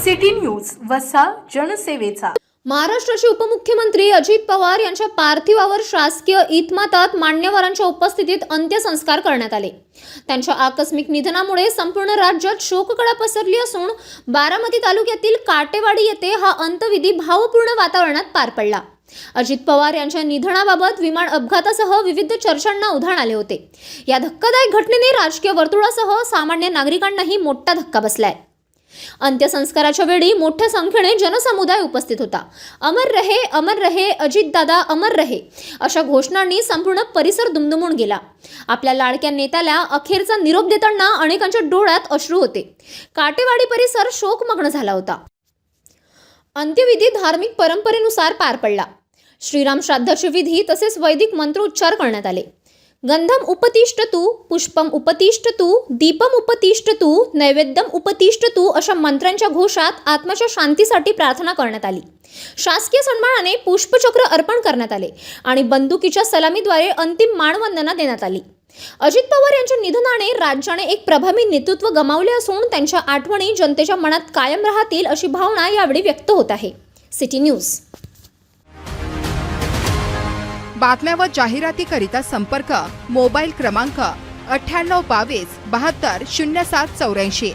City news वसा जनसेवेचा। महाराष्ट्राचे उपमुख्यमंत्री अजित पवार यांच्या पार्थिवावर शासकीय इतमातात मान्यवरांच्या उपस्थितीत अंत्यसंस्कार करण्यात आले। त्यांच्या आकस्मिक निधनामुळे संपूर्ण राज्यात शोककळा पसरली असून बारामती तालुक्यातील काटेवाडी येथे हा अंत्यविधी भावपूर्ण वातावरणात पार पडला। अजित पवार यांच्या निधनाबाबत विमान अपघातासह विविध चर्चांना उधाण आले होते। या धक्कादायक घटनेने राजकीय वर्तुळासह सामान्य नागरिकांनाही मोठा धक्का बसलाय। अंत्यसंस्काराच्या वेळी मोठ्या संख्येने जनसमुदाय उपस्थित होता। अमर रहे अजित दादा अमर रहे अशा घोषणांनी संपूर्ण परिसर दुमदुमून गेला। आपल्या लाडक्या नेत्याला अखेरचा निरोप देताना अनेकांच्या डोळ्यात अश्रू होते। काटेवाडी परिसर शोकमग्न झाला होता। अंत्यविधी धार्मिक परंपरेनुसार पार पडला। श्रीराम श्राद्धाचे विधी तसेच वैदिक मंत्रोच्चार करण्यात आले। गंधम उपतिष्ठतु, पुष्पम उपतिष्ठतु, दीपम उपतिष्ठतु, नैवेद्यम उपतिष्ठतु अशा मंत्रांच्या घोषात आत्म्याच्या शांतीसाठी प्रार्थना करण्यात आली। शासकीय सन्मानाने पुष्पचक्र अर्पण करण्यात आले आणि बंदुकीच्या सलामीद्वारे अंतिम मानवंदना देण्यात आली। अजित पवार यांच्या निधनाने राज्याने एक प्रभावी नेतृत्व गमावले असून त्यांच्या आठवणी जनतेच्या मनात कायम राहतील अशी भावना यावेळी व्यक्त होत आहे। City news. बातम्या व जाहिरातीकरिता संपर्क मोबाईल क्रमांक 9822 72 0784।